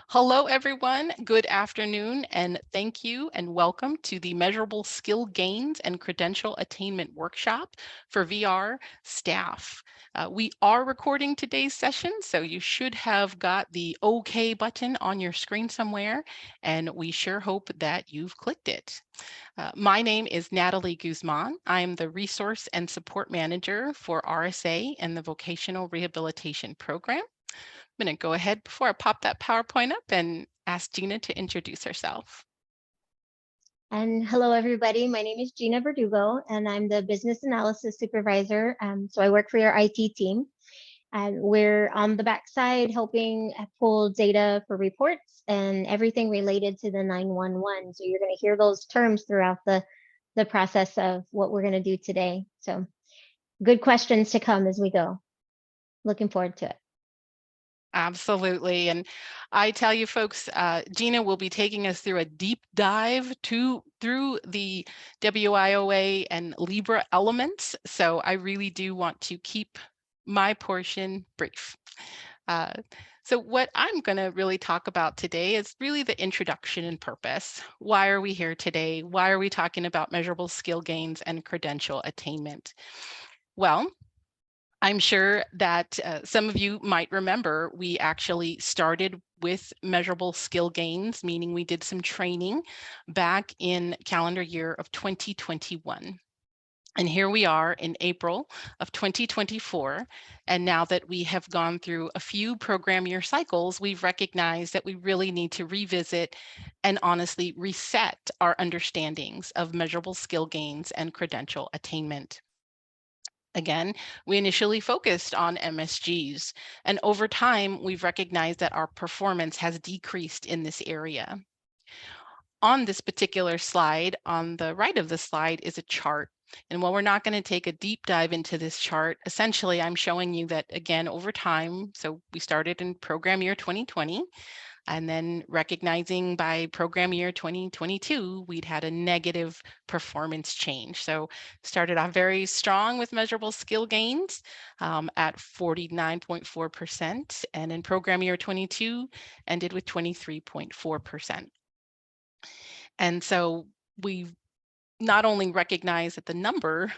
Hello, everyone. Good afternoon, and thank you and welcome to the Measurable Skill Gains and Credential Attainment Workshop for VR staff. We are recording today's session, so you should have got the OK button on your screen somewhere, and we sure hope that you've clicked it. My name is Natalie Guzman. I'm the Resource and Support Manager for RSA and the Vocational Rehabilitation Program. I'm going to go ahead before I pop that PowerPoint up and ask Gina to introduce herself. And hello, everybody. My name is Gina Verdugo, and I'm the Business Analysis Supervisor. So I work for your IT team. And we're on the backside helping pull data for reports and everything related to the 911. So you're going to hear those terms throughout the process of what we're going to do today. So good questions to come as we go. Looking forward to it. Absolutely. And I tell you folks, Gina will be taking us through a deep dive through the WIOA and Libra elements. So I really do want to keep my portion brief. So what I'm going to really talk about today is really the introduction and purpose. Why are we here today? Why are we talking about measurable skill gains and credential attainment? Well, I'm sure that some of you might remember we actually started with measurable skill gains, meaning we did some training back in calendar year of 2021. And here we are in April of 2024. And now that we have gone through a few program year cycles, we've recognized that we really need to revisit and honestly reset our understandings of measurable skill gains and credential attainment. Again, we initially focused on MSGs, and over time, we've recognized that our performance has decreased in this area. On this particular slide, on the right of the slide is a chart. And while we're not going to take a deep dive into this chart, essentially I'm showing you that again, over time, so we started in program year 2020, and then recognizing by program year 2022, we'd had a negative performance change. So started off very strong with measurable skill gains at 49.4%. And in program year 22, ended with 23.4%. And so we've not only recognized that the number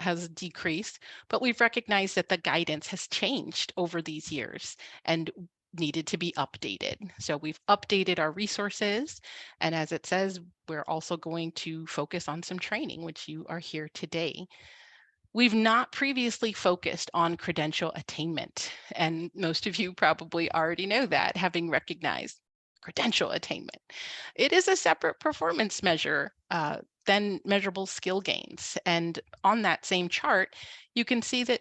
has decreased, but we've recognized that the guidance has changed over these years and needed to be updated. So we've updated our resources. And as it says, we're also going to focus on some training, which you are here today. We've not previously focused on credential attainment. And most of you probably already know that, having recognized credential attainment. It is a separate performance measure than measurable skill gains. And on that same chart, you can see that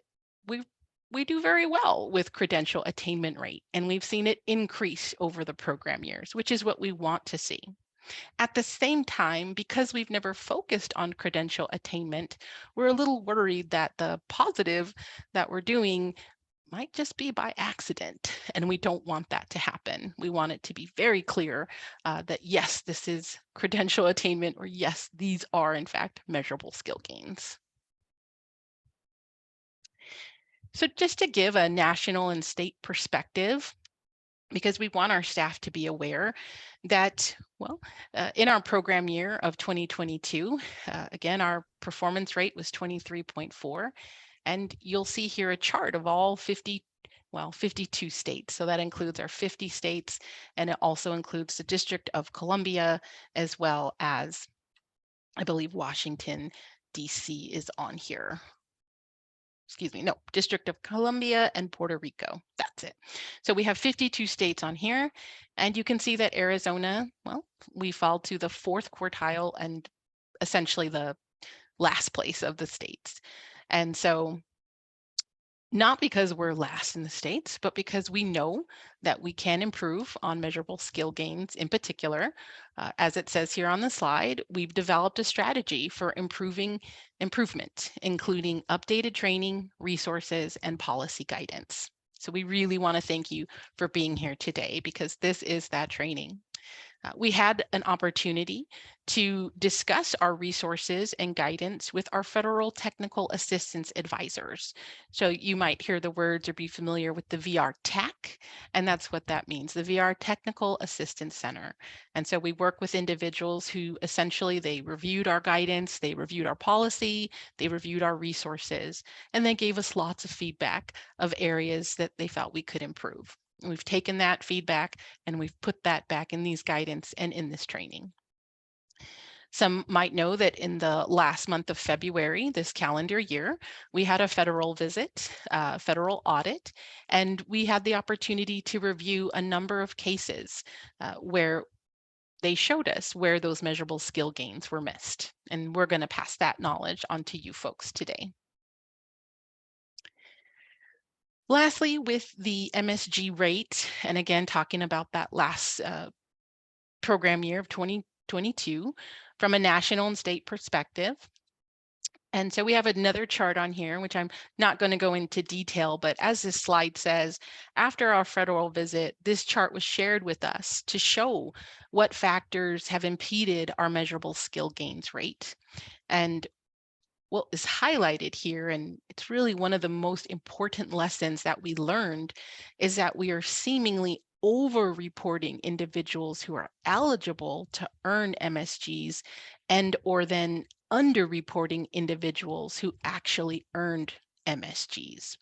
we do very well with credential attainment rate, and we've seen it increase over the program years, which is what we want to see. At the same time, because we've never focused on credential attainment, we're a little worried that the positive that we're doing might just be by accident, and we don't want that to happen. We want it to be very clear that yes, this is credential attainment, or yes, these are in fact measurable skill gains. So just to give a national and state perspective, because we want our staff to be aware that, well, in our program year of 2022, again, our performance rate was 23.4. And you'll see here a chart of all 52 states. So that includes our 50 states, and it also includes the District of Columbia, as well as, I believe, Washington, DC is on here. Excuse me, no, District of Columbia and Puerto Rico. That's it. So we have 52 states on here, and you can see that Arizona, well, we fall to the 4th quartile and essentially the last place of the states. And so not because we're last in the states, but because we know that we can improve on measurable skill gains in particular. As it says here on the slide, we've developed a strategy for improvement, including updated training, resources, and policy guidance. So we really want to thank you for being here today, because this is that training. We had an opportunity to discuss our resources and guidance with our federal technical assistance advisors. So you might hear the words or be familiar with the VR Tech, and that's what that means, the VR Technical Assistance Center. And so we work with individuals who essentially they reviewed our guidance, they reviewed our policy, they reviewed our resources, and they gave us lots of feedback of areas that they felt we could improve. And we've taken that feedback and we've put that back in these guidance and in this training. Some might know that in the last month of February, this calendar year, we had a federal visit, federal audit, and we had the opportunity to review a number of cases where they showed us where those measurable skill gains were missed. And we're going to pass that knowledge on to you folks today. Lastly, with the MSG rate, and again, talking about that last program year of 2022 from a national and state perspective. And so we have another chart on here, which I'm not going to go into detail, but as this slide says, after our federal visit, this chart was shared with us to show what factors have impeded our measurable skill gains rate. And what is highlighted here, and it's really one of the most important lessons that we learned, is that we are seemingly over-reporting individuals who are eligible to earn MSGs and or then under-reporting individuals who actually earned MSGs.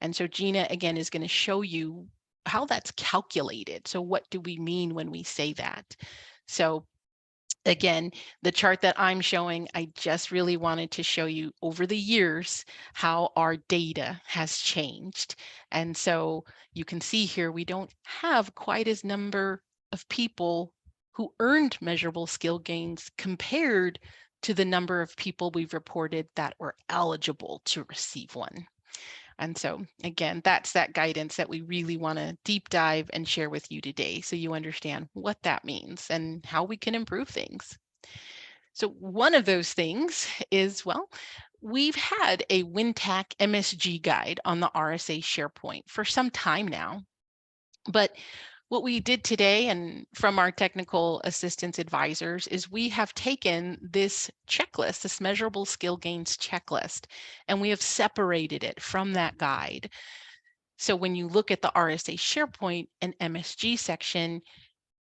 And so Gina, again, is going to show you how that's calculated. So what do we mean when we say that? So again, the chart that I'm showing, I just really wanted to show you over the years how our data has changed. And so you can see here, we don't have quite as number of people who earned measurable skill gains compared to the number of people we've reported that were eligible to receive one. And so again, that's that guidance that we really want to deep dive and share with you today so you understand what that means and how we can improve things. So one of those things is, well, we've had a WinTAC MSG guide on the RSA SharePoint for some time now. But what we did today and from our technical assistance advisors is we have taken this checklist, this measurable skill gains checklist, and we have separated it from that guide. So when you look at the RSA SharePoint and MSG section,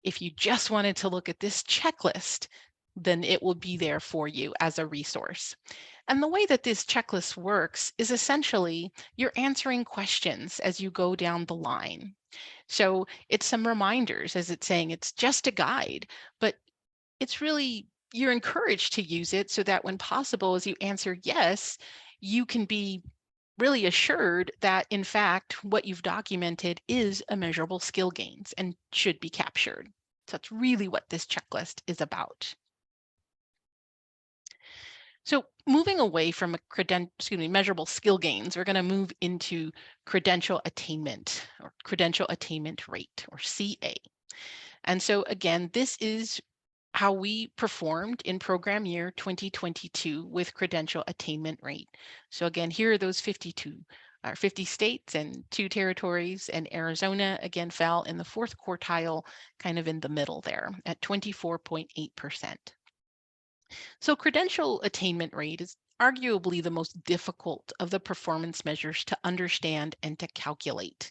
if you just wanted to look at this checklist, then it will be there for you as a resource. And the way that this checklist works is essentially you're answering questions as you go down the line. So it's some reminders, as it's saying, it's just a guide, but it's really, you're encouraged to use it so that when possible, as you answer yes, you can be really assured that in fact, what you've documented is a measurable skill gains and should be captured. So that's really what this checklist is about. So moving away from measurable skill gains, we're going to move into credential attainment or credential attainment rate or CA. And so again, this is how we performed in program year 2022 with credential attainment rate. So again, here are those 50 states and 2 territories, and Arizona again fell in the 4th quartile, kind of in the middle there at 24.8%. So credential attainment rate is arguably the most difficult of the performance measures to understand and to calculate.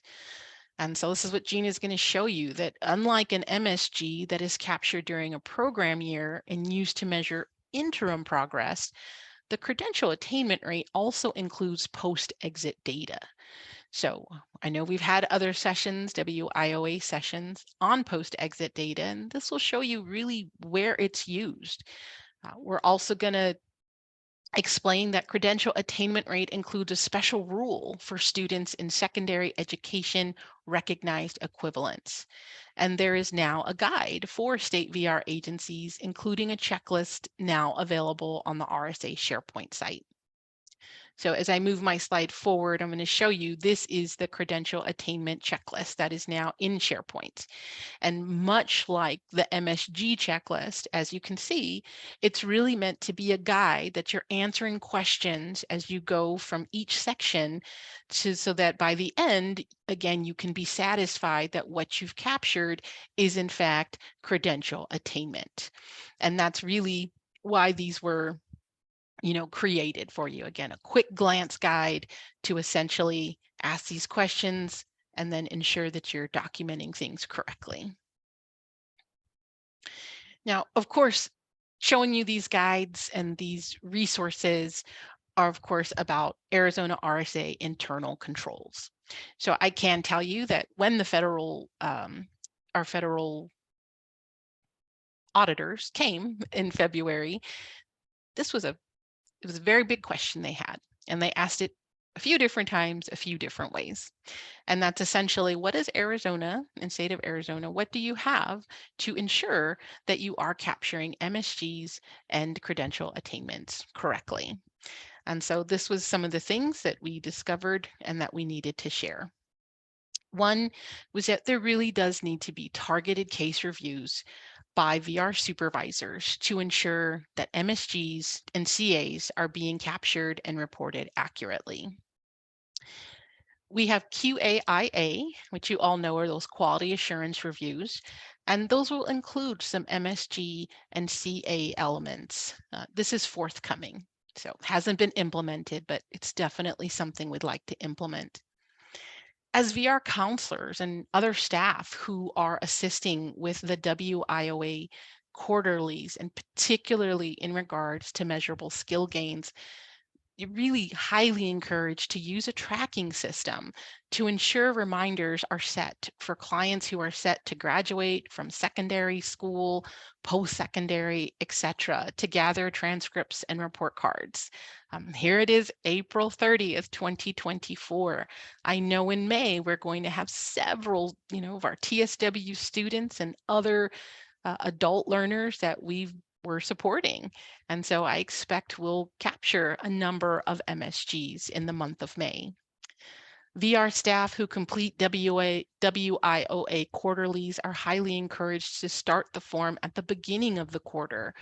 And so this is what Gina is going to show you, that unlike an MSG that is captured during a program year and used to measure interim progress, the credential attainment rate also includes post-exit data. So I know we've had other sessions, WIOA sessions on post-exit data, and this will show you really where it's used. We're also going to explain that credential attainment rate includes a special rule for students in secondary education recognized equivalents. And there is now a guide for state VR agencies, including a checklist now available on the RSA SharePoint site. So as I move my slide forward, I'm going to show you this is the credential attainment checklist that is now in SharePoint. And much like the MSG checklist, as you can see, it's really meant to be a guide that you're answering questions as you go from each section so that by the end, again, you can be satisfied that what you've captured is in fact credential attainment. And that's really why these were created for you. Again, a quick glance guide to essentially ask these questions and then ensure that you're documenting things correctly. Now, of course, showing you these guides and these resources are, of course, about Arizona RSA internal controls. So I can tell you that when the our federal auditors came in February, it was a very big question they had, and they asked it a few different times, a few different ways. And that's essentially, what is Arizona and state of Arizona? What do you have to ensure that you are capturing MSGs and credential attainments correctly? And so this was some of the things that we discovered and that we needed to share. One was that there really does need to be targeted case reviews by VR supervisors to ensure that MSGs and CAs are being captured and reported accurately. We have QAIA, which you all know are those quality assurance reviews, and those will include some MSG and CA elements. This is forthcoming, so hasn't been implemented, but it's definitely something we'd like to implement. As VR counselors and other staff who are assisting with the WIOA quarterlies, and particularly in regards to measurable skill gains, you're really highly encouraged to use a tracking system to ensure reminders are set for clients who are set to graduate from secondary school, post-secondary, etc., to gather transcripts and report cards. Here it is, April 30th, 2024. I know in May we're going to have several, of our TSW students and other adult learners that we're supporting. And so I expect we'll capture a number of MSGs in the month of May. VR staff who complete WIOA quarterlies are highly encouraged to start the form at the beginning of the quarter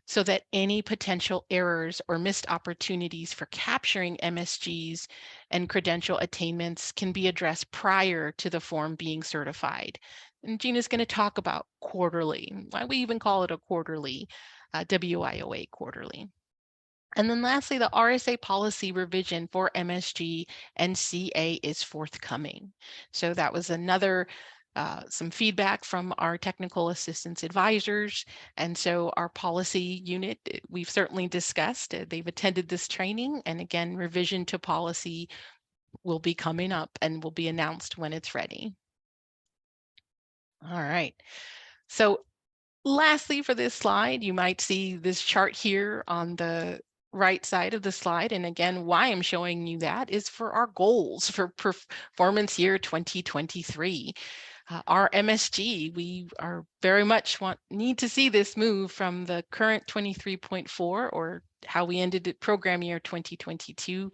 so that any potential errors or missed opportunities for capturing MSGs and credential attainments can be addressed prior to the form being certified. And Gina's going to talk about quarterly, why we even call it a quarterly, WIOA quarterly. And then lastly, the RSA policy revision for MSG and CA is forthcoming. So that was another some feedback from our technical assistance advisors. And so our policy unit, we've certainly discussed, they've attended this training. And again, revision to policy will be coming up and will be announced when it's ready. All right. So lastly, for this slide, you might see this chart here on the right side of the slide. And again, why I'm showing you that is for our goals for performance year 2023. Our MSG, we are very much need to see this move from the current 23.4, or how we ended it program year 2022,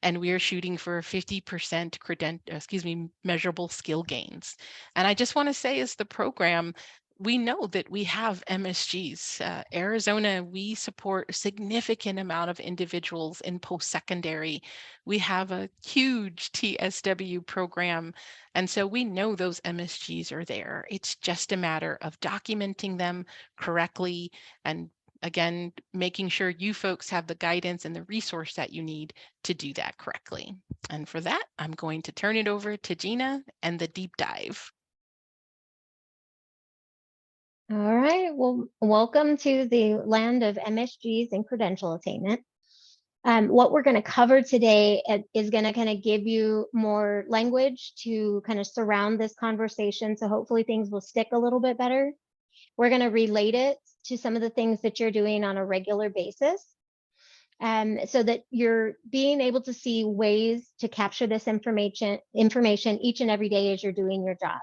and we are shooting for 50% measurable skill gains. And I just want to say, as the program, we know that we have MSGs. Arizona, we support a significant amount of individuals in post-secondary. We have a huge TSW program, and so we know those MSGs are there. It's just a matter of documenting them correctly and, again, making sure you folks have the guidance and the resource that you need to do that correctly. And for that, I'm going to turn it over to Gina and the deep dive. All right, well, welcome to the land of MSGs and credential attainment. What we're going to cover today is going to kind of give you more language to kind of surround this conversation. So hopefully things will stick a little bit better. We're going to relate it to some of the things that you're doing on a regular basis, so that you're being able to see ways to capture this information each and every day as you're doing your job.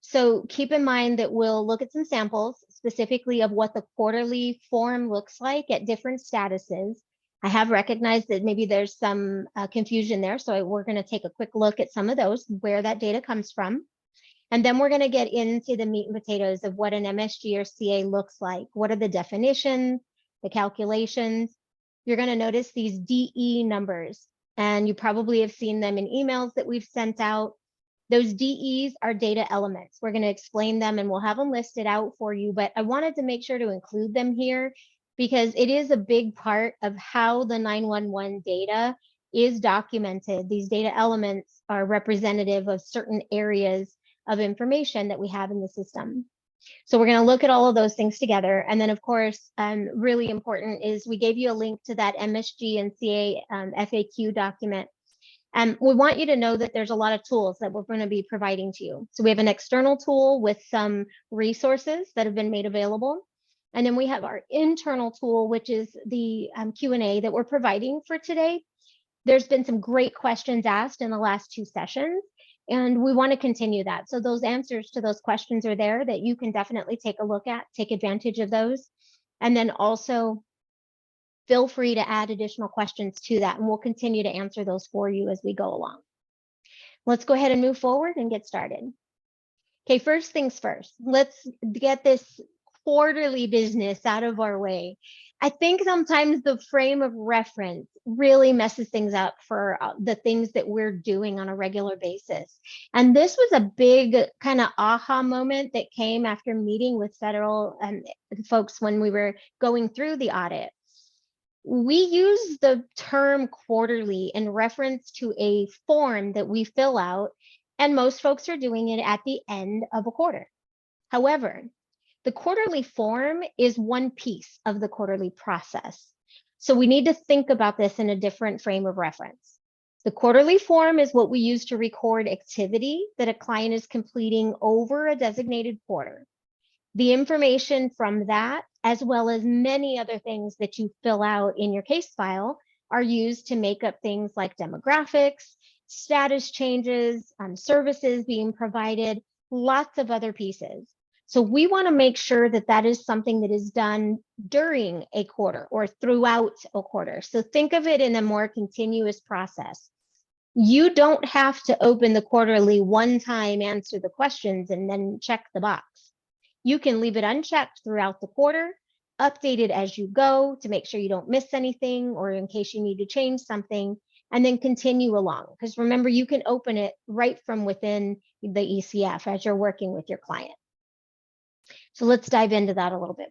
So keep in mind that we'll look at some samples specifically of what the quarterly form looks like at different statuses. I have recognized that maybe there's some confusion there. So we're going to take a quick look at some of those, where that data comes from. And then we're going to get into the meat and potatoes of what an MSG or CA looks like. What are the definitions, the calculations? You're going to notice these DE numbers, and you probably have seen them in emails that we've sent out. Those DEs are data elements. We're going to explain them and we'll have them listed out for you, but I wanted to make sure to include them here because it is a big part of how the 911 data is documented. These data elements are representative of certain areas of information that we have in the system. So we're going to look at all of those things together. And then, of course, really important is we gave you a link to that MSG and CA FAQ document. And we want you to know that there's a lot of tools that we're going to be providing to you. So we have an external tool with some resources that have been made available. And then we have our internal tool, which is the Q&A that we're providing for today. There's been some great questions asked in the last 2 sessions, and we want to continue that. So those answers to those questions are there that you can definitely take a look at, take advantage of those. And then also feel free to add additional questions to that, and we'll continue to answer those for you as we go along. Let's go ahead and move forward and get started. Okay, first things first, let's get this quarterly business out of our way. I think sometimes the frame of reference really messes things up for the things that we're doing on a regular basis. And this was a big kind of aha moment that came after meeting with federal folks when we were going through the audit. We use the term quarterly in reference to a form that we fill out, and most folks are doing it at the end of a quarter. However, the quarterly form is one piece of the quarterly process. So we need to think about this in a different frame of reference. The quarterly form is what we use to record activity that a client is completing over a designated quarter. The information from that, as well as many other things that you fill out in your case file, are used to make up things like demographics, status changes, services being provided, lots of other pieces. So we want to make sure that that is something that is done during a quarter or throughout a quarter. So think of it in a more continuous process. You don't have to open the quarterly one time, answer the questions, and then check the box. You can leave it unchecked throughout the quarter, update it as you go to make sure you don't miss anything or in case you need to change something, and then continue along. Because remember, you can open it right from within the ECF as you're working with your client. So let's dive into that a little bit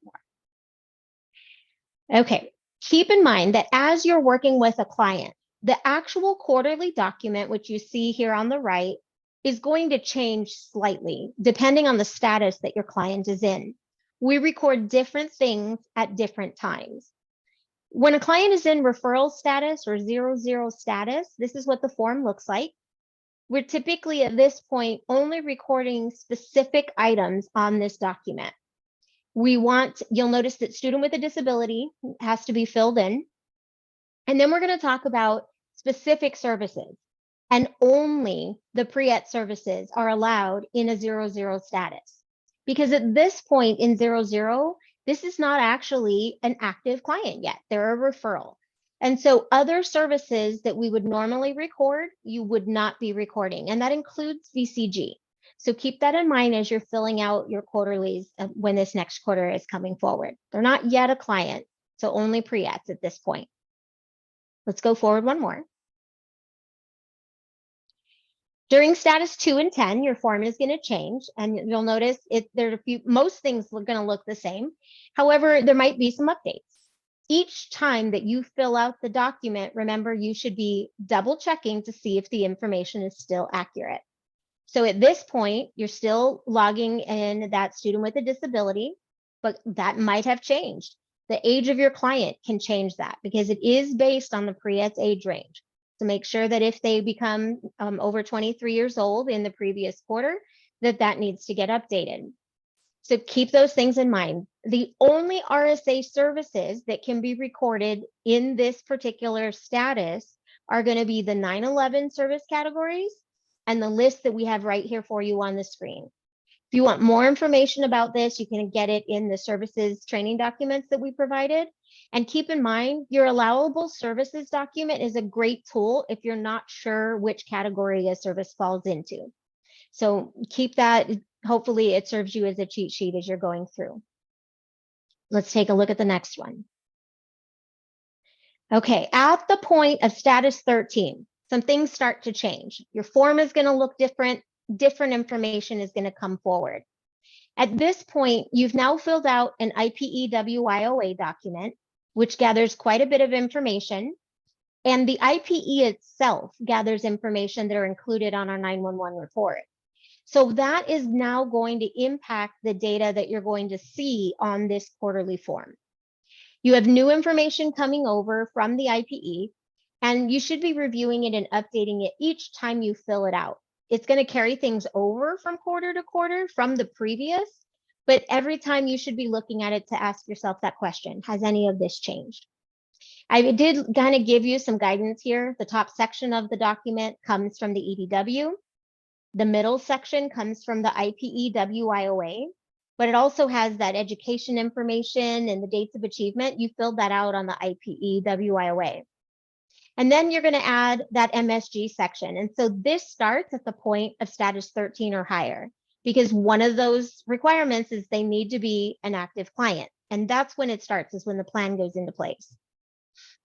more. Okay, keep in mind that as you're working with a client, the actual quarterly document, which you see here on the right, is going to change slightly depending on the status that your client is in. We record different things at different times. When a client is in referral status or 0-0 status, this is what the form looks like. We're typically at this point only recording specific items on this document. You'll notice that student with a disability has to be filled in. And then we're going to talk about specific services. And only the pre-ET services are allowed in a 0-0 status. Because at this point in 0-0, this is not actually an active client yet. They're a referral. And so other services that we would normally record, you would not be recording. And that includes VCG. So keep that in mind as you're filling out your quarterlies when this next quarter is coming forward. They're not yet a client, so only pre-ETs at this point. Let's go forward one more. During status 2 and 10, your form is going to change, and you'll notice most things are going to look the same. However, there might be some updates. Each time that you fill out the document, remember, you should be double checking to see if the information is still accurate. So at this point, you're still logging in that student with a disability, but that might have changed. The age of your client can change that because it is based on the pre-ET's age range. So make sure that if they become over 23 years old in the previous quarter, that needs to get updated. So keep those things in mind. The only RSA services that can be recorded in this particular status are going to be the 9/11 service categories and the list that we have right here for you on the screen. If you want more information about this, you can get it in the services training documents that we provided. And keep in mind, your allowable services document is a great tool if you're not sure which category a service falls into. So keep that. Hopefully it serves you as a cheat sheet as you're going through. Let's take a look at the next one. Okay, at the point of status 13, some things start to change. Your form is going to look different. Different information is going to come forward. At this point, you've now filled out an IPE WIOA document, which gathers quite a bit of information. And the IPE itself gathers information that are included on our 911 report. So that is now going to impact the data that you're going to see on this quarterly form. You have new information coming over from the IPE, and you should be reviewing it and updating it each time you fill it out. It's going to carry things over from quarter to quarter from the previous, but every time you should be looking at it to ask yourself that question: has any of this changed? I did kind of give you some guidance here. The top section of the document comes from the EDW. The middle section comes from the IPE WIOA, but it also has that education information and the dates of achievement. You filled that out on the IPE WIOA. And then you're going to add that MSG section. And so this starts at the point of status 13 or higher, because one of those requirements is they need to be an active client. And that's when it starts, is when the plan goes into place.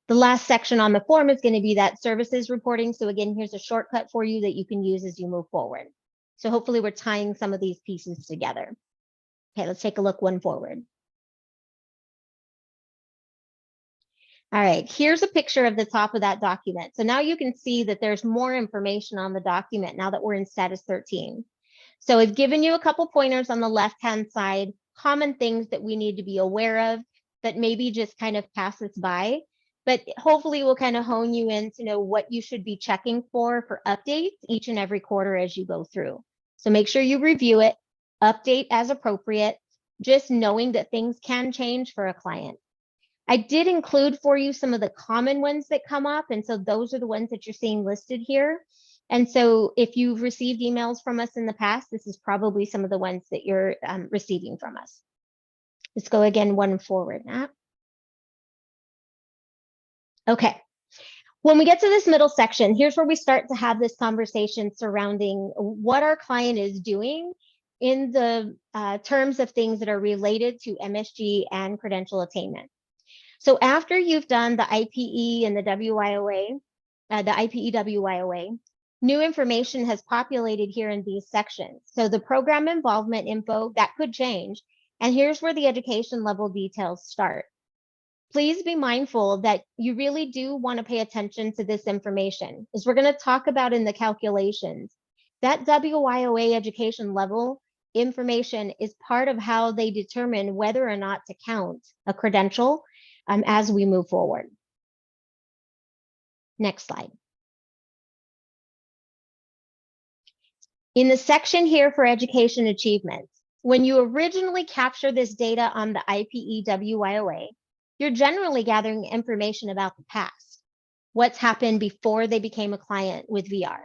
The last section on the form is going to be that services reporting. So again, here's a shortcut for you that you can use as you move forward. So hopefully we're tying some of these pieces together. Okay, let's take a look one forward. All right, here's a picture of the top of that document. So now you can see that there's more information on the document now that we're in status 13. So I've given you a couple pointers on the left-hand side, common things that we need to be aware of that maybe just kind of pass us by. But hopefully we'll kind of hone you in to know what you should be checking for updates each and every quarter as you go through. So make sure you review it, update as appropriate, just knowing that things can change for a client. I did include for you some of the common ones that come up. And so those are the ones that you're seeing listed here. And so if you've received emails from us in the past, this is probably some of the ones that you're receiving from us. Let's go again one forward, Matt. Okay, when we get to this middle section, here's where we start to have this conversation surrounding what our client is doing in the terms of things that are related to MSG and credential attainment. So after you've done the IPE and the WIOA, the IPE WIOA, new information has populated here in these sections. So the program involvement info, that could change. And here's where the education level details start. Please be mindful that you really do want to pay attention to this information, as we're going to talk about in the calculations. That WIOA education level information is part of how they determine whether or not to count a credential as we move forward. Next slide. In the section here for education achievements, when you originally capture this data on the IPE WIOA, you're generally gathering information about the past, what's happened before they became a client with VR.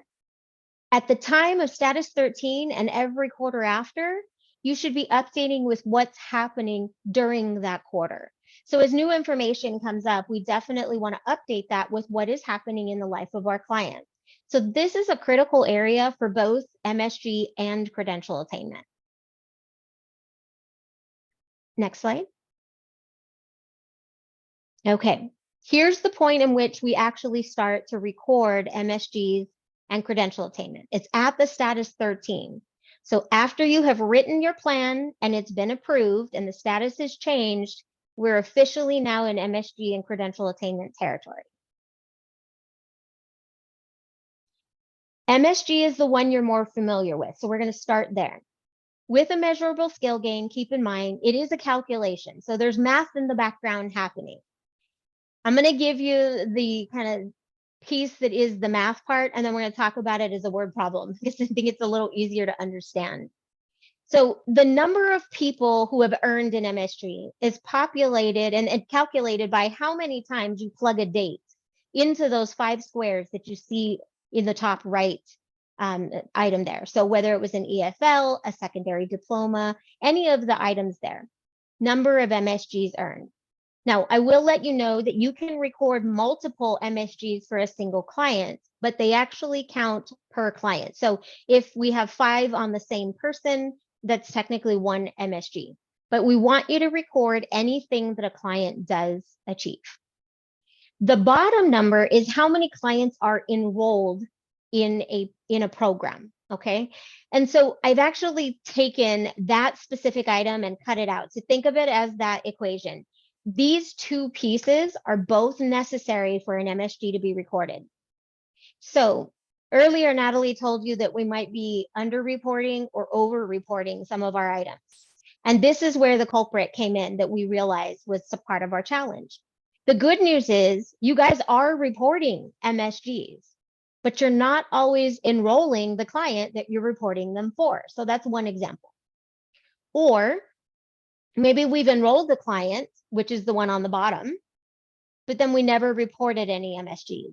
At the time of status 13 and every quarter after, you should be updating with what's happening during that quarter. So as new information comes up, we definitely want to update that with what is happening in the life of our client. So this is a critical area for both MSG and credential attainment. Next slide. Okay, here's the point in which we actually start to record MSGs and credential attainment. It's at the status 13. So after you have written your plan and it's been approved and the status has changed, we're officially now in MSG and credential attainment territory. MSG is the one you're more familiar with, so we're going to start there. With a measurable skill gain, keep in mind, it is a calculation. So there's math in the background happening. I'm going to give you the kind of piece that is the math part, and then we're going to talk about it as a word problem because I think it's a little easier to understand. So the number of people who have earned an MSG is populated and calculated by how many times you plug a date into those 5 squares that you see in the top right item there. So whether it was an EFL, a secondary diploma, any of the items there, number of MSGs earned. Now, I will let you know that you can record multiple MSGs for a single client, but they actually count per client. So if we have 5 on the same person, that's technically 1 MSG. But we want you to record anything that a client does achieve. The bottom number is how many clients are enrolled in a program, okay? And so I've actually taken that specific item and cut it out. So think of it as that equation. These two pieces are both necessary for an MSG to be recorded. So earlier, Natalie told you that we might be under-reporting or over-reporting some of our items. And this is where the culprit came in that we realized was a part of our challenge. The good news is you guys are reporting MSGs, but you're not always enrolling the client that you're reporting them for. So that's one example. Or maybe we've enrolled the client, which is the one on the bottom, but then we never reported any MSGs.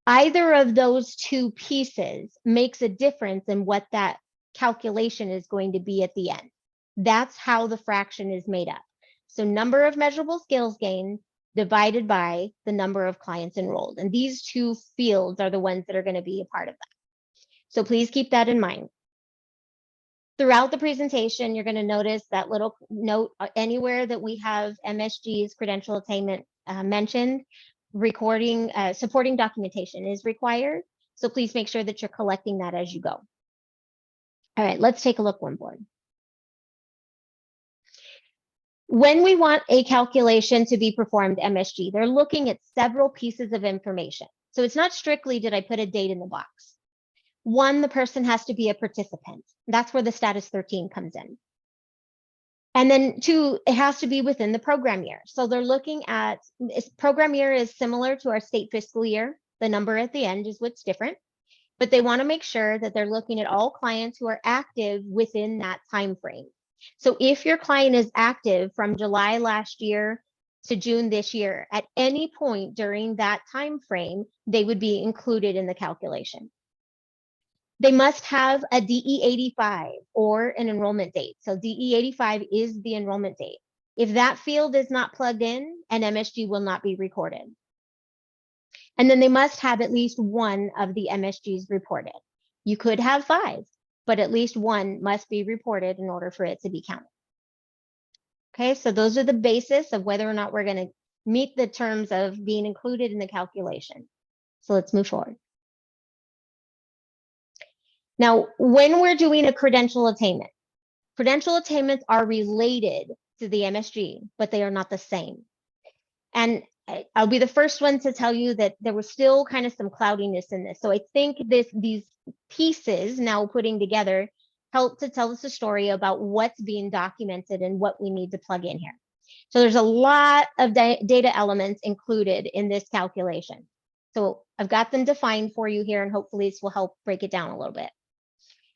Either of those two pieces makes a difference in what that calculation is going to be at the end. That's how the fraction is made up. So number of measurable skills gained divided by the number of clients enrolled. And these two fields are the ones that are going to be a part of that. So please keep that in mind. Throughout the presentation, you're going to notice that little note anywhere that we have MSG's credential attainment mentioned, recording, supporting documentation is required. So please make sure that you're collecting that as you go. All right, let's take a look one board. When we want a calculation to be performed MSG, they're looking at several pieces of information. So it's not strictly, did I put a date in the box? One, the person has to be a participant. That's where the status 13 comes in. And then 2, it has to be within the program year. So they're looking at, program year is similar to our state fiscal year. The number at the end is what's different. But they want to make sure that they're looking at all clients who are active within that time frame. So if your client is active from July last year to June this year, at any point during that time frame, they would be included in the calculation. They must have a DE 85 or an enrollment date. So DE 85 is the enrollment date. If that field is not plugged in, an MSG will not be recorded. And then they must have at least one of the MSGs reported. You could have 5, but at least one must be reported in order for it to be counted. Okay, so those are the basis of whether or not we're going to meet the terms of being included in the calculation. So let's move forward. Now, when we're doing a credential attainments are related to the MSG, but they are not the same. And I'll be the first one to tell you that there was still kind of some cloudiness in this. So I think these pieces now putting together help to tell us a story about what's being documented and what we need to plug in here. So there's a lot of data elements included in this calculation. So I've got them defined for you here, and hopefully this will help break it down a little bit.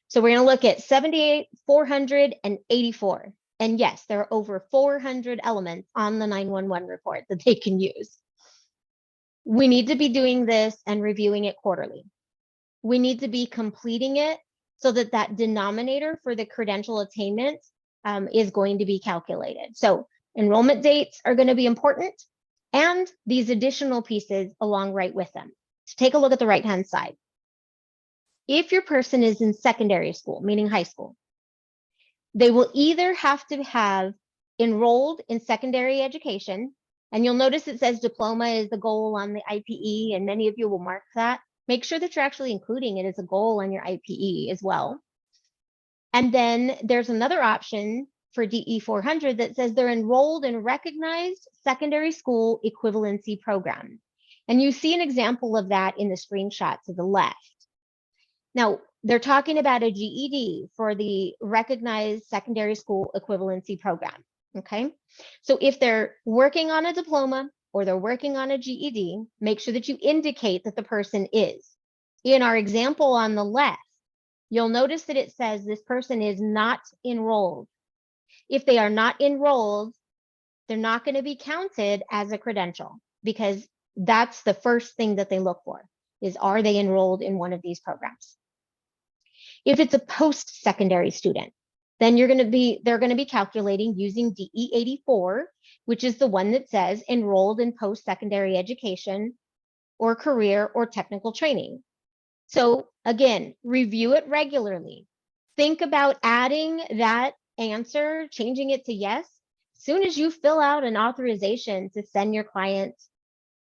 So we're going to look at 78,484. And yes, there are over 400 elements on the 911 report that they can use. We need to be doing this and reviewing it quarterly. We need to be completing it so that that denominator for the credential attainment is going to be calculated. So enrollment dates are going to be important, and these additional pieces along right with them. So take a look at the right-hand side. If your person is in secondary school, meaning high school, they will either have to have enrolled in secondary education, and you'll notice it says diploma is the goal on the IPE, and many of you will mark that. Make sure that you're actually including it as a goal on your IPE as well. And then there's another option for DE 400 that says they're enrolled in recognized secondary school equivalency program. And you see an example of that in the screenshot to the left. Now, they're talking about a GED for the recognized secondary school equivalency program, okay? So if they're working on a diploma or they're working on a GED, make sure that you indicate that the person is. In our example on the left, you'll notice that it says this person is not enrolled. If they are not enrolled, they're not going to be counted as a credential, because that's the first thing that they look for, is are they enrolled in one of these programs? If it's a post-secondary student, then they're going to be calculating using DE 84, which is the one that says enrolled in post-secondary education or career or technical training. So again, review it regularly. Think about adding that answer, changing it to yes, as soon as you fill out an authorization to send your client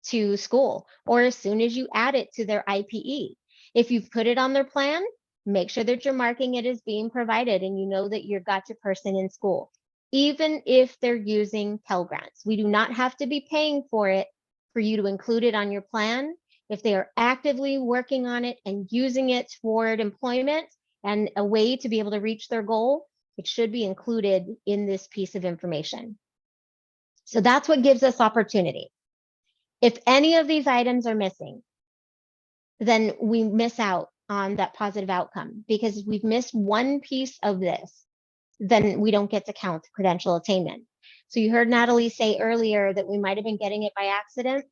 to school, or as soon as you add it to their IPE. If you've put it on their plan, make sure that you're marking it as being provided and you know that you've got your person in school, even if they're using Pell Grants. We do not have to be paying for it for you to include it on your plan. If they are actively working on it and using it toward employment and a way to be able to reach their goal, it should be included in this piece of information. So that's what gives us opportunity. If any of these items are missing, then we miss out on that positive outcome, because if we've missed one piece of this, then we don't get to count credential attainment. So you heard Natalie say earlier that we might have been getting it by accident.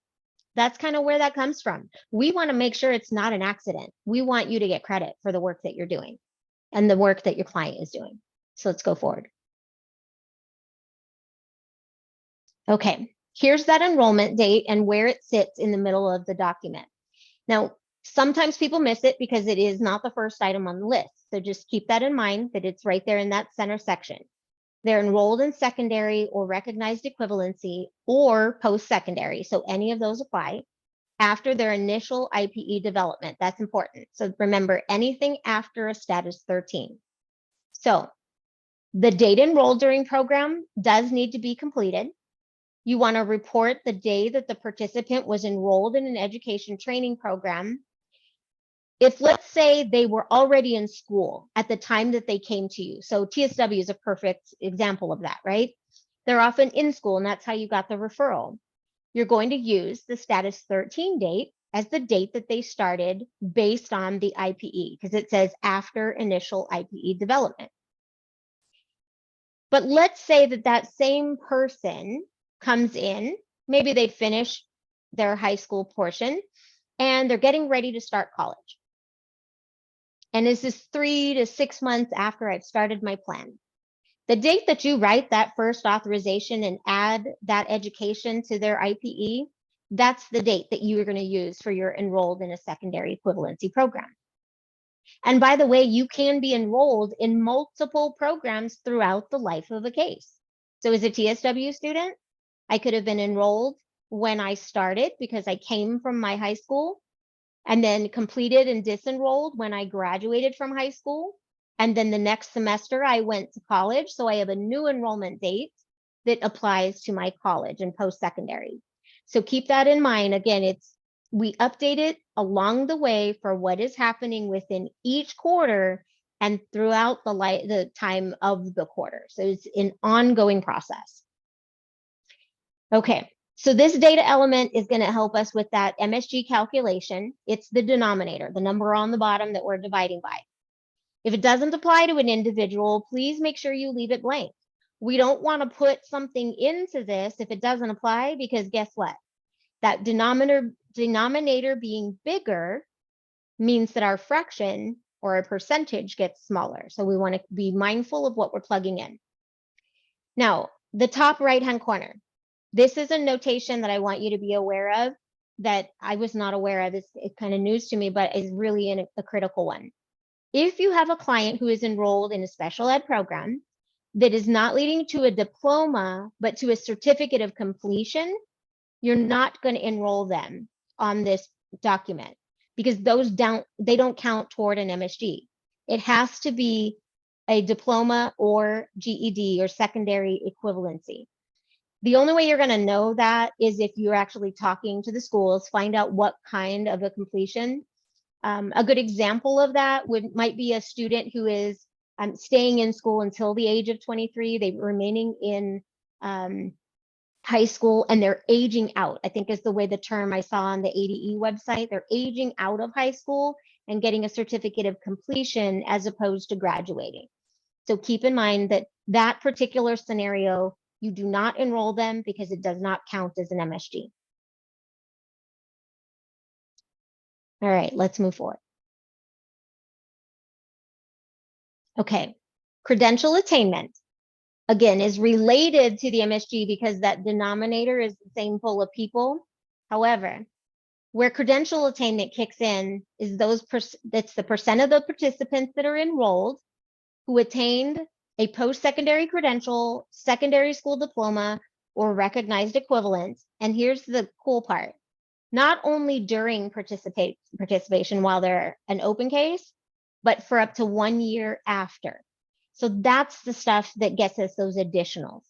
That's kind of where that comes from. We want to make sure it's not an accident. We want you to get credit for the work that you're doing and the work that your client is doing. So let's go forward. Okay, here's that enrollment date and where it sits in the middle of the document. Now, sometimes people miss it because it is not the first item on the list. So just keep that in mind, that it's right there in that center section. They're enrolled in secondary or recognized equivalency or post-secondary. So any of those apply after their initial IPE development. That's important. So remember, anything after a status 13. So the date enrolled during program does need to be completed. You want to report the day that the participant was enrolled in an education training program. If, let's say, they were already in school at the time that they came to you. So TSW is a perfect example of that, right? They're often in school, and that's how you got the referral. You're going to use the status 13 date as the date that they started based on the IPE, because it says after initial IPE development. But let's say that that same person comes in, maybe they finish their high school portion and they're getting ready to start college. And this is 3 to 6 months after I've started my plan. The date that you write that first authorization and add that education to their IPE, that's the date that you're going to use for your enrolled in a secondary equivalency program. And by the way, you can be enrolled in multiple programs throughout the life of a case. So as a TSW student, I could have been enrolled when I started because I came from my high school, and then completed and disenrolled when I graduated from high school. And then the next semester I went to college. So I have a new enrollment date that applies to my college and post-secondary. So keep that in mind. Again, we update it along the way for what is happening within each quarter and throughout the time of the quarter. So it's an ongoing process. Okay, so this data element is going to help us with that MSG calculation. It's the denominator, the number on the bottom that we're dividing by. If it doesn't apply to an individual, please make sure you leave it blank. We don't want to put something into this if it doesn't apply, because guess what? That denominator being bigger means that our fraction or our percentage gets smaller. So we want to be mindful of what we're plugging in. Now, the top right-hand corner. This is a notation that I want you to be aware of that I was not aware of. It's kind of news to me, but is really a critical one. If you have a client who is enrolled in a special ed program that is not leading to a diploma, but to a certificate of completion, you're not going to enroll them on this document, because those they don't count toward an MSG. It has to be a diploma or GED or secondary equivalency. The only way you're going to know that is if you're actually talking to the schools, find out what kind of a completion. A good example of that might be a student who is staying in school until the age of 23. They're remaining in high school and they're aging out, I think is the way the term I saw on the ADE website. They're aging out of high school and getting a certificate of completion as opposed to graduating. So keep in mind that that particular scenario, you do not enroll them because it does not count as an MSG. All right, let's move forward. Okay, credential attainment. again, is related to the MSG because that denominator is the same pool of people. However, where credential attainment kicks in is that's the percent of the participants that are enrolled who attained a post-secondary credential, secondary school diploma, or recognized equivalent. And here's the cool part. Not only during participation while they're an open case, but for up to 1 year after. So that's the stuff that gets us those additionals.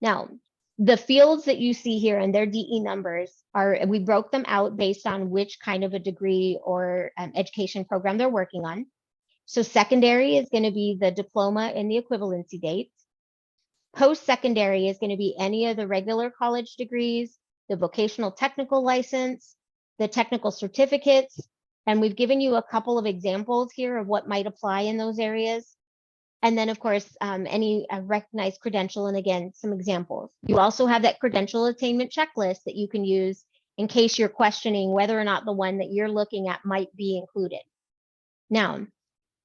Now, the fields that you see here and their DE numbers we broke them out based on which kind of a degree or education program they're working on. So secondary is going to be the diploma and the equivalency dates. Post-secondary is going to be any of the regular college degrees, the vocational technical license, the technical certificates, and we've given you a couple of examples here of what might apply in those areas. And then, of course, any recognized credential, and again, some examples. You also have that credential attainment checklist that you can use in case you're questioning whether or not the one that you're looking at might be included. Now,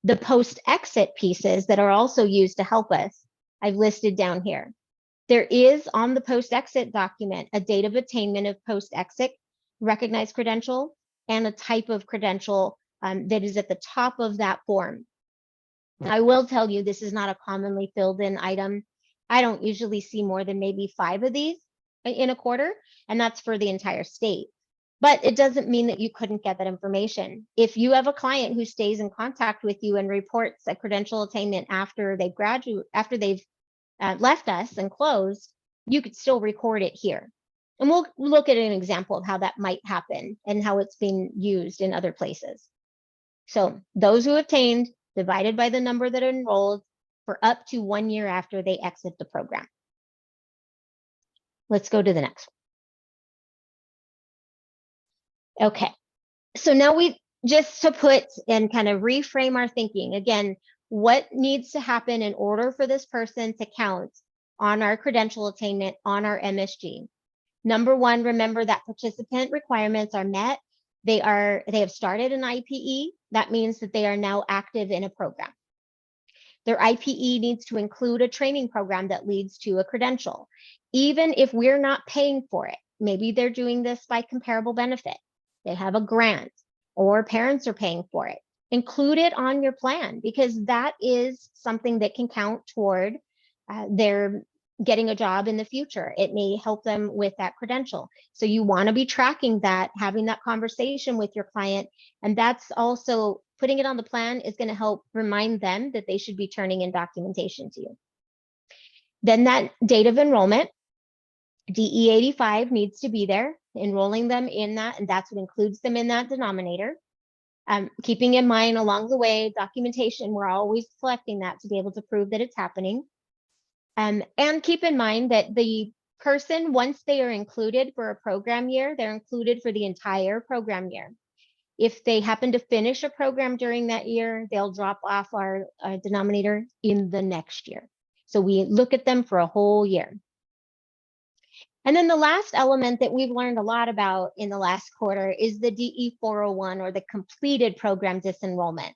the post-exit pieces that are also used to help us, I've listed down here. There is on the post-exit document a date of attainment of post-exit recognized credential and a type of credential that is at the top of that form. I will tell you, this is not a commonly filled in item. I don't usually see more than maybe 5 of these in a quarter, and that's for the entire state. But it doesn't mean that you couldn't get that information. If you have a client who stays in contact with you and reports a credential attainment after they've left us and closed, you could still record it here. And we'll look at an example of how that might happen and how it's being used in other places. So those who obtained divided by the number that enrolled for up to 1 year after they exit the program. Let's go to the next one. Okay, so now just to put and kind of reframe our thinking, again, what needs to happen in order for this person to count on our credential attainment on our MSG? Number one, remember that participant requirements are met. They have started an IPE. That means that they are now active in a program. Their IPE needs to include a training program that leads to a credential. Even if we're not paying for it, maybe they're doing this by comparable benefit. They have a grant or parents are paying for it. Include it on your plan because that is something that can count toward their getting a job in the future. It may help them with that credential. So you want to be tracking that, having that conversation with your client. And that's also putting it on the plan is going to help remind them that they should be turning in documentation to you. Then that date of enrollment, DE 85 needs to be there, enrolling them in that, and that's what includes them in that denominator. Keeping in mind along the way, documentation, we're always collecting that to be able to prove that it's happening. And keep in mind that the person, once they are included for a program year, they're included for the entire program year. If they happen to finish a program during that year, they'll drop off our denominator in the next year. So we look at them for a whole year. And then the last element that we've learned a lot about in the last quarter is the DE 401 or the completed program disenrollment.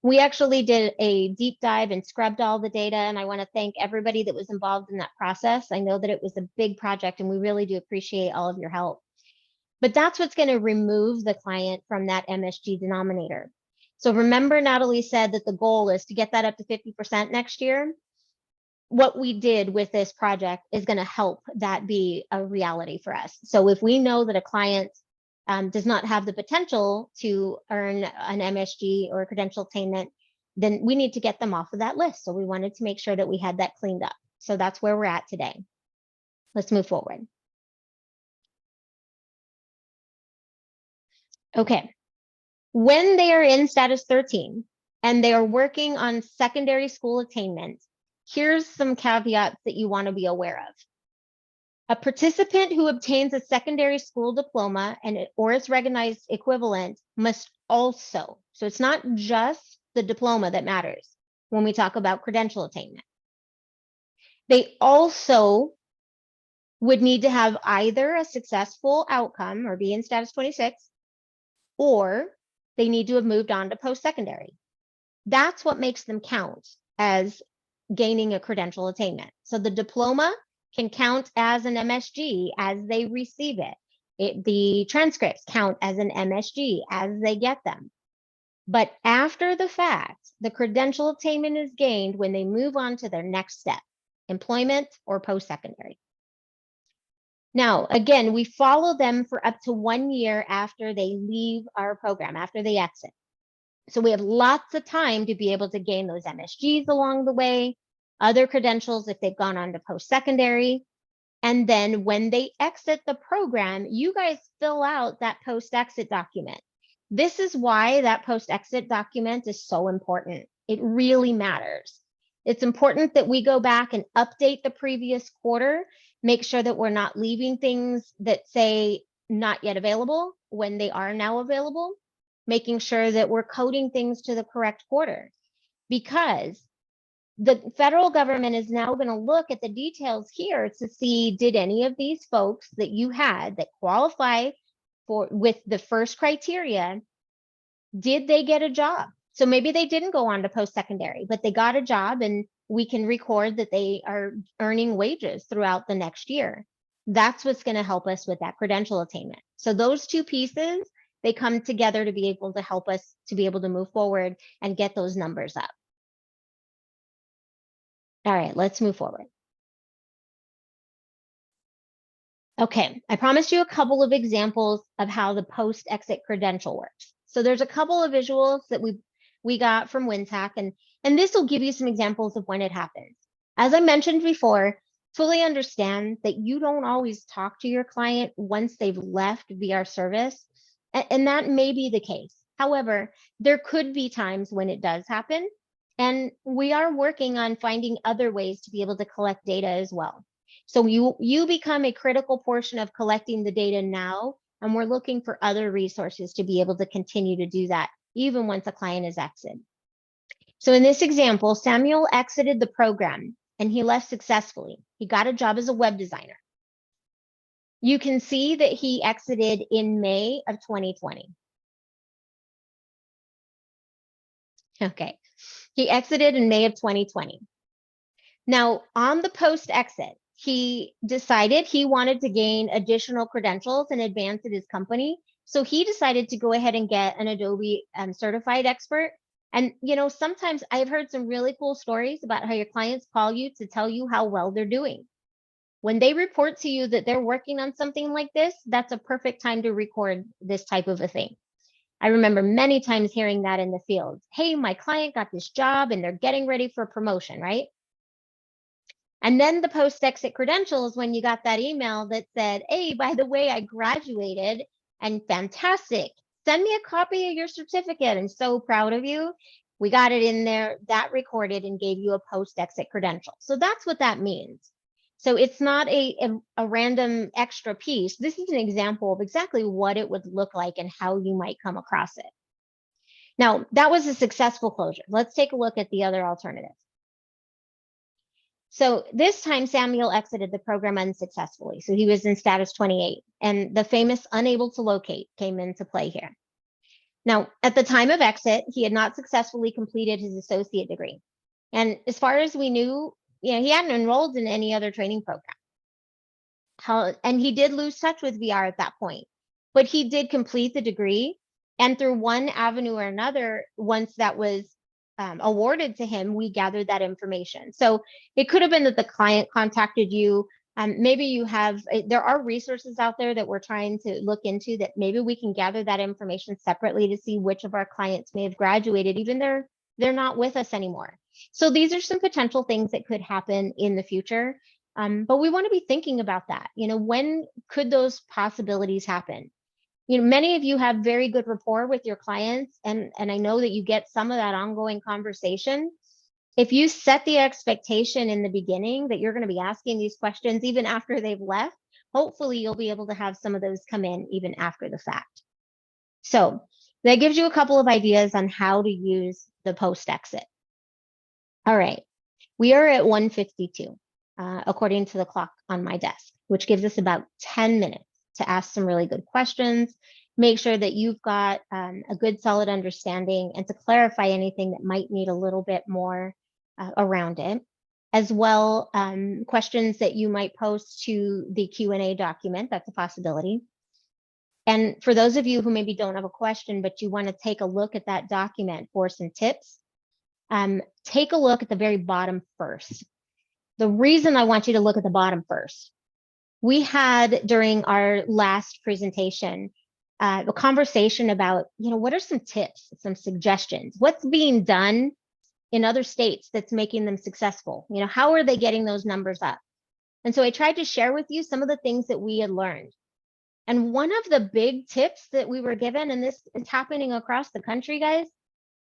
We actually did a deep dive and scrubbed all the data, and I want to thank everybody that was involved in that process. I know that it was a big project, and we really do appreciate all of your help. But that's what's going to remove the client from that MSG denominator. So remember, Natalie said that the goal is to get that up to 50% next year. What we did with this project is going to help that be a reality for us. So if we know that a client does not have the potential to earn an MSG or a credential attainment, then we need to get them off of that list. So we wanted to make sure that we had that cleaned up. So that's where we're at today. Let's move forward. Okay. When they are in status 13 and they are working on secondary school attainment, here's some caveats that you want to be aware of. A participant who obtains a secondary school diploma or its recognized equivalent must also, so it's not just the diploma that matters when we talk about credential attainment. They also would need to have either a successful outcome or be in status 26, or they need to have moved on to post-secondary. That's what makes them count as gaining a credential attainment. So the diploma can count as an MSG as they receive it. The transcripts count as an MSG as they get them. But after the fact, the credential attainment is gained when they move on to their next step, employment or post-secondary. Now, again, we follow them for up to 1 year after they leave our program, after they exit. So we have lots of time to be able to gain those MSGs along the way, other credentials if they've gone on to post-secondary. And then when they exit the program, you guys fill out that post-exit document. This is why that post-exit document is so important. It really matters. It's important that we go back and update the previous quarter, make sure that we're not leaving things that say not yet available when they are now available, making sure that we're coding things to the correct quarter, because the federal government is now going to look at the details here to see, did any of these folks that you had that qualify for with the first criteria, did they get a job? So maybe they didn't go on to post-secondary, but they got a job, and we can record that they are earning wages throughout the next year. That's what's going to help us with that credential attainment. So those two pieces, they come together to be able to help us to be able to move forward and get those numbers up. All right, let's move forward. Okay, I promised you a couple of examples of how the post-exit credential works. So there's a couple of visuals that we got from WinTAC, and this will give you some examples of when it happens. As I mentioned before, fully understand that you don't always talk to your client once they've left VR service, and that may be the case. However, there could be times when it does happen, and we are working on finding other ways to be able to collect data as well. So you become a critical portion of collecting the data now, and we're looking for other resources to be able to continue to do that, even once a client is exited. So in this example, Samuel exited the program and he left successfully. He got a job as a web designer. You can see that he exited in May of 2020. Okay, he exited in May of 2020. Now, on the post-exit, he decided he wanted to gain additional credentials and advance at his company. So he decided to go ahead and get an Adobe certified expert. And, you know, sometimes I've heard some really cool stories about how your clients call you to tell you how well they're doing. When they report to you that they're working on something like this, that's a perfect time to record this type of a thing. I remember many times hearing that in the field. Hey, my client got this job and they're getting ready for promotion, right? And then the post-exit credentials, when you got that email that said, hey, by the way, I graduated and fantastic. Send me a copy of your certificate. I'm so proud of you. We got it in there, that recorded and gave you a post-exit credential. So that's what that means. So it's not a random extra piece. This is an example of exactly what it would look like and how you might come across it. Now, that was a successful closure. Let's take a look at the other alternative. So this time Samuel exited the program unsuccessfully. So he was in status 28, and the famous unable to locate came into play here. Now, at the time of exit, he had not successfully completed his associate degree. And as far as we knew, he hadn't enrolled in any other training program. And he did lose touch with VR at that point, but he did complete the degree. And through one avenue or another, once that was awarded to him, we gathered that information. So it could have been that the client contacted you. Maybe you have, there are resources out there that we're trying to look into that maybe we can gather that information separately to see which of our clients may have graduated, even they're not with us anymore. So these are some potential things that could happen in the future. But we want to be thinking about that. When could those possibilities happen? Many of you have very good rapport with your clients, and I know that you get some of that ongoing conversation. If you set the expectation in the beginning that you're going to be asking these questions even after they've left, hopefully you'll be able to have some of those come in even after the fact. So that gives you a couple of ideas on how to use the post-exit. All right, we are at 1:52, according to the clock on my desk, which gives us about 10 minutes to ask some really good questions, make sure that you've got a good solid understanding, and to clarify anything that might need a little bit more around it. as well, questions that you might post to the Q&A document. That's a possibility. And for those of you who maybe don't have a question, but you want to take a look at that document for some tips, take a look at the very bottom first. The reason I want you to look at the bottom first, we had during our last presentation, a conversation about, what are some tips, some suggestions? What's being done in other states that's making them successful? How are they getting those numbers up? And so I tried to share with you some of the things that we had learned. And one of the big tips that we were given, and this is happening across the country, guys,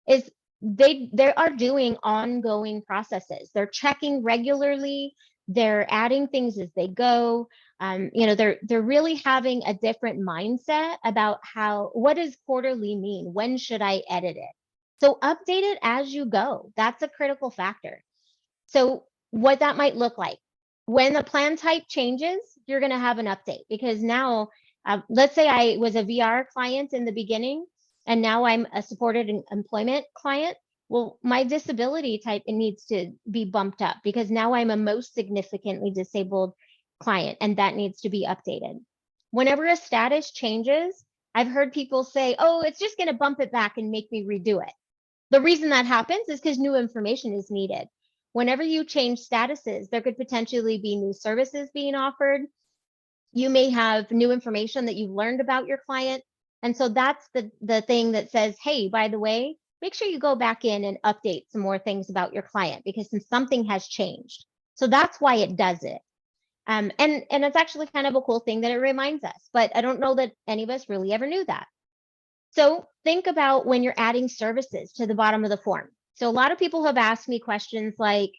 is they are doing ongoing processes. They're checking regularly. They're adding things as they go. They're really having a different mindset about what does quarterly mean? When should I edit it? So update it as you go. That's a critical factor. So what that might look like, when the plan type changes, you're going to have an update, because now, let's say I was a VR client in the beginning, and now I'm a supported employment client. Well, my disability type, it needs to be bumped up, because now I'm a most significantly disabled client, and that needs to be updated. Whenever a status changes, I've heard people say, oh, it's just going to bump it back and make me redo it. The reason that happens is because new information is needed. Whenever you change statuses, there could potentially be new services being offered. You may have new information that you've learned about your client. And so that's the thing that says, hey, by the way, make sure you go back in and update some more things about your client, because something has changed. So that's why it does it. And it's actually kind of a cool thing that it reminds us, but I don't know that any of us really ever knew that. So think about when you're adding services to the bottom of the form. So a lot of people have asked me questions like,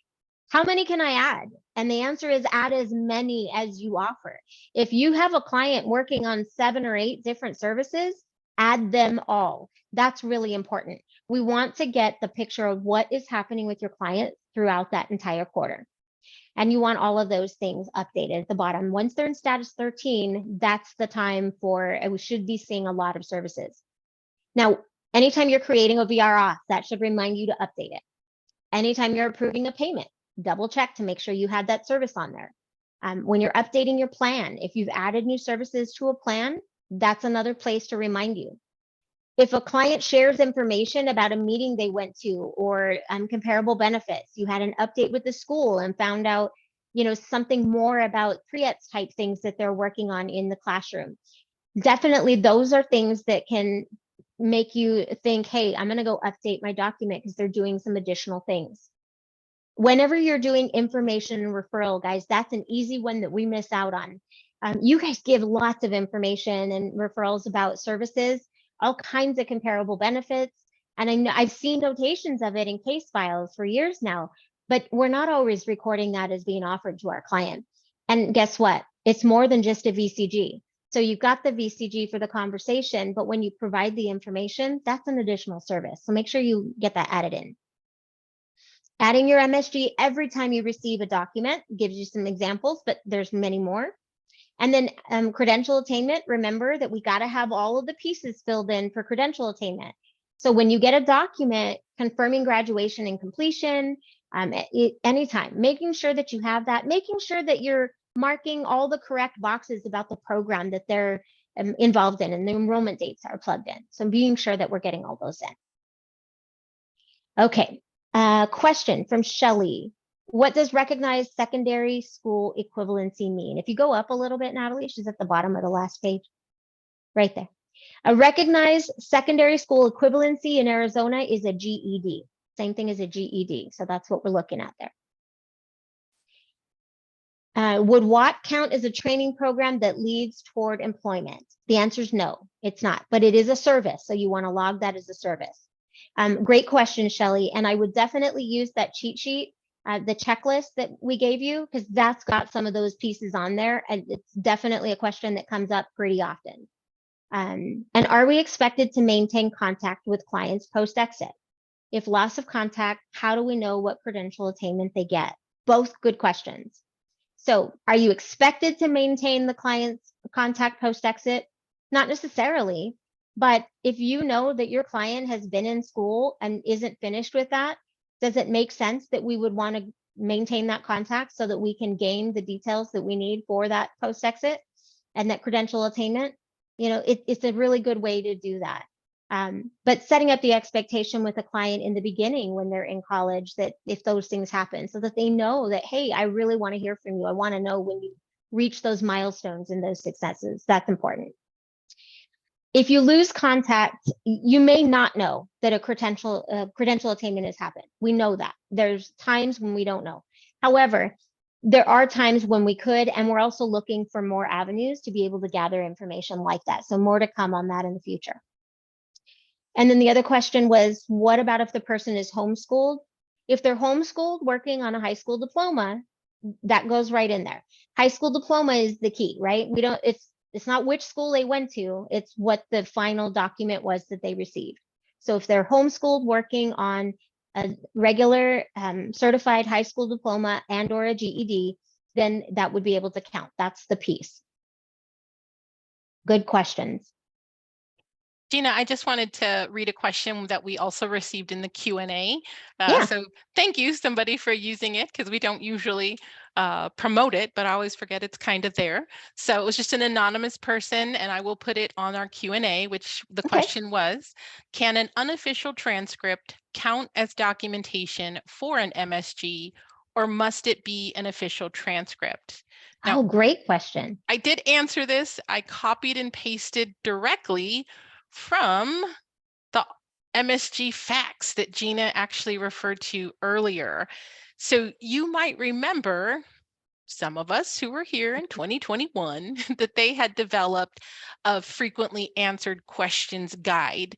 how many can I add? And the answer is add as many as you offer. If you have a client working on 7 or 8 different services, add them all. That's really important. We want to get the picture of what is happening with your client throughout that entire quarter. And you want all of those things updated at the bottom. Once they're in status 13, that's the time we should be seeing a lot of services. Now, anytime you're creating a VR auth, that should remind you to update it. Anytime you're approving a payment, double check to make sure you had that service on there. When you're updating your plan, if you've added new services to a plan, that's another place to remind you. If a client shares information about a meeting they went to, or comparable benefits, you had an update with the school and found out, something more about pre-ETS type things that they're working on in the classroom. Definitely, those are things that can make you think, hey, I'm going to go update my document because they're doing some additional things. Whenever you're doing information and referral, guys, that's an easy one that we miss out on. You guys give lots of information and referrals about services, all kinds of comparable benefits. And I know I've seen notations of it in case files for years now, but we're not always recording that as being offered to our client. And guess what? It's more than just a VCG. So you've got the VCG for the conversation, but when you provide the information, that's an additional service. So make sure you get that added in. Adding your MSG every time you receive a document gives you some examples, but there's many more. And then credential attainment, remember that we got to have all of the pieces filled in for credential attainment. So when you get a document confirming graduation and completion, anytime, making sure that you have that, making sure that you're marking all the correct boxes about the program that they're involved in, and the enrollment dates are plugged in. So being sure that we're getting all those in. Okay, question from Shelley. What does recognized secondary school equivalency mean? If you go up a little bit, Natalie, she's at the bottom of the last page, right there. A recognized secondary school equivalency in Arizona is a GED, same thing as a GED. So that's what we're looking at there. Would WAT count as a training program that leads toward employment? The answer is no, it's not, but it is a service. So you want to log that as a service. Great question, Shelley. And I would definitely use that cheat sheet, the checklist that we gave you, because that's got some of those pieces on there. And it's definitely a question that comes up pretty often. And are we expected to maintain contact with clients post-exit? If loss of contact, how do we know what credential attainment they get? Both good questions. So are you expected to maintain the client's contact post-exit? Not necessarily, but if you know that your client has been in school and isn't finished with that, does it make sense that we would want to maintain that contact so that we can gain the details that we need for that post-exit and that credential attainment. It's a really good way to do that. But setting up the expectation with a client in the beginning when they're in college, that if those things happen, so that they know that, hey, I really want to hear from you. I want to know when you reach those milestones and those successes. That's important. If you lose contact, you may not know that a credential attainment has happened. We know that. There's times when we don't know. However, there are times when we could, and we're also looking for more avenues to be able to gather information like that. So more to come on that in the future. And then the other question was, what about if the person is homeschooled? If they're homeschooled working on a high school diploma, that goes right in there. High school diploma is the key, right? It's not which school they went to, it's what the final document was that they received. So if they're homeschooled working on a regular certified high school diploma and or a GED, then that would be able to count. That's the piece. Good questions. Gina, I just wanted to read a question that we also received in the Q&A. Yeah. So thank you, somebody, for using it, because we don't usually promote it, but I always forget it's kind of there. So it was just an anonymous person, and I will put it on our Q&A, which the question was, can an unofficial transcript count as documentation for an MSG, or must it be an official transcript? Now, great question. I did answer this. I copied and pasted directly from the MSG facts that Gina actually referred to earlier. So you might remember, some of us who were here in 2021, that they had developed a frequently answered questions guide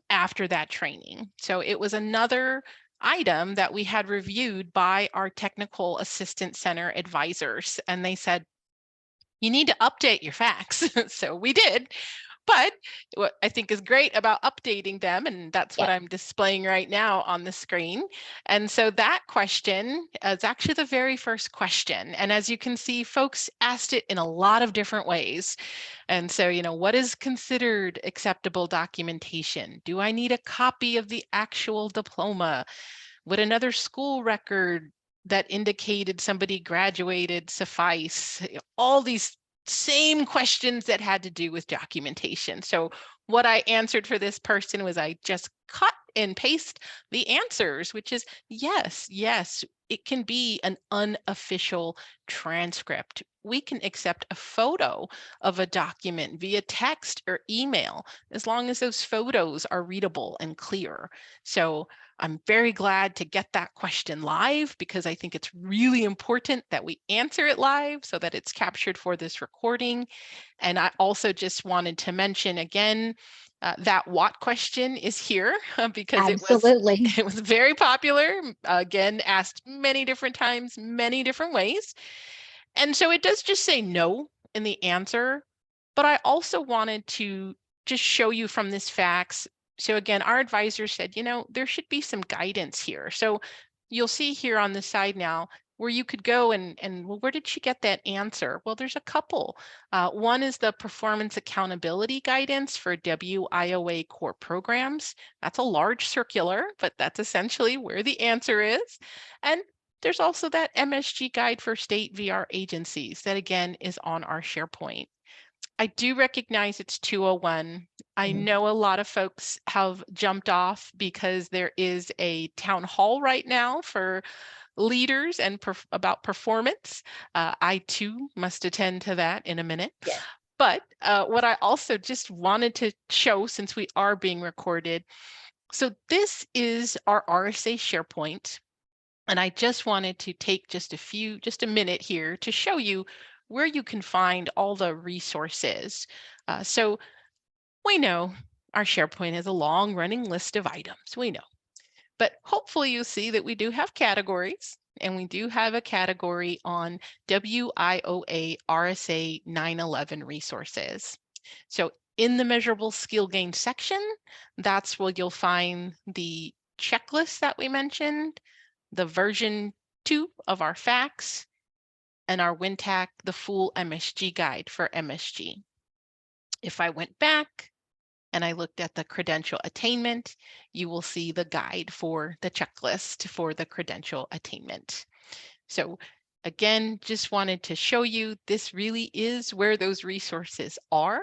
after that training. So it was another item that we had reviewed by our technical assistance center advisors, and they said, you need to update your facts. So we did. But what I think is great about updating them, and that's what I'm displaying right now on the screen. And so that question is actually the very first question. And as you can see, folks asked it in a lot of different ways. And so, what is considered acceptable documentation? Do I need a copy of the actual diploma? Would another school record that indicated somebody graduated suffice? All these same questions that had to do with documentation. So what I answered for this person was I just cut and paste the answers, which is yes, it can be an unofficial transcript. We can accept a photo of a document via text or email, as long as those photos are readable and clear. So I'm very glad to get that question live, because I think it's really important that we answer it live so that it's captured for this recording. And I also just wanted to mention again, that what question is here because it was very popular, again, asked many different times, many different ways. And so it does just say no in the answer, but I also wanted to just show you from this facts. So again, our advisor said, there should be some guidance here. So you'll see here on the side now where you could go and well, where did she get that answer? Well, there's a couple. One is the performance accountability guidance for WIOA core programs. That's a large circular, but that's essentially where the answer is. And there's also that MSG guide for state VR agencies that again is on our SharePoint. I do recognize it's 2:01. I know a lot of folks have jumped off because there is a town hall right now for leaders and about performance. I too must attend to that in a minute. Yes. But what I also just wanted to show, since we are being recorded, so this is our RSA SharePoint. And I just wanted to take just a minute here to show you where you can find all the resources. So we know our SharePoint has a long running list of items, we know, but hopefully you see that we do have categories, and we do have a category on WIOA RSA 911 resources. So in the Measurable Skill Gains section, that's where you'll find the checklist that we mentioned, the version 2 of our facts, and our WinTAC, the full MSG guide for MSG. If I went back and I looked at the credential attainment, you will see the guide for the checklist for the credential attainment. So again, just wanted to show you this really is where those resources are.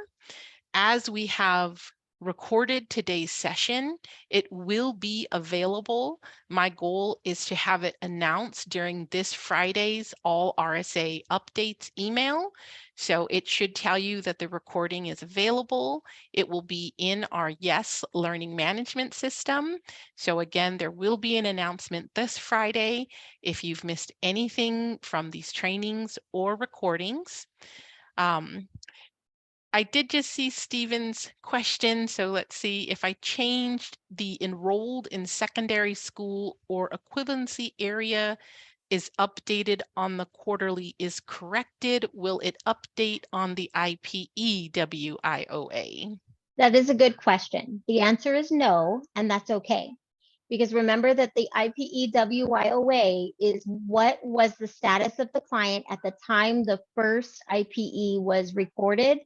As we have recorded today's session, it will be available. My goal is to have it announced during this Friday's All RSA Updates email. So it should tell you that the recording is available. It will be in our Yes Learning Management System. So again, there will be an announcement this Friday if you've missed anything from these trainings or recordings. I did just see Stephen's question, so let's see if I changed the enrolled in secondary school or equivalency area is updated on the quarterly is corrected. Will it update on the IPE WIOA? That is a good question. The answer is no, and that's okay. Because remember that the IPE WIOA is what was the status of the client at the time the first IPE was recorded.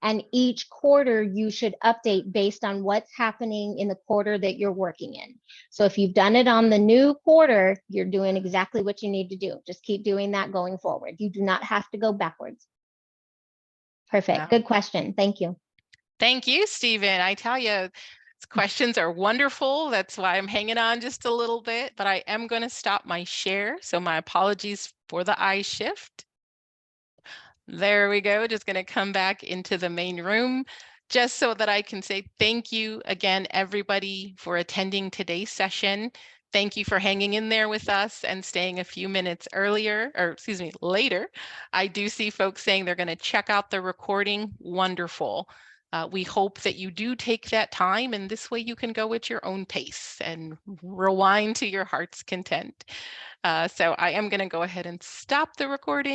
And each quarter you should update based on what's happening in the quarter that you're working in. So if you've done it on the new quarter, you're doing exactly what you need to do. Just keep doing that going forward. You do not have to go backwards. Perfect. Good question. Thank you. Thank you, Stephen. I tell you, questions are wonderful. That's why I'm hanging on just a little bit, but I am going to stop my share. So my apologies for the eye shift. There we go. Just going to come back into the main room just so that I can say thank you again, everybody, for attending today's session. Thank you for hanging in there with us and staying a few minutes earlier, or excuse me, later. I do see folks saying they're going to check out the recording. Wonderful. We hope that you do take that time, and this way you can go at your own pace and rewind to your heart's content. So I am going to go ahead and stop the recording.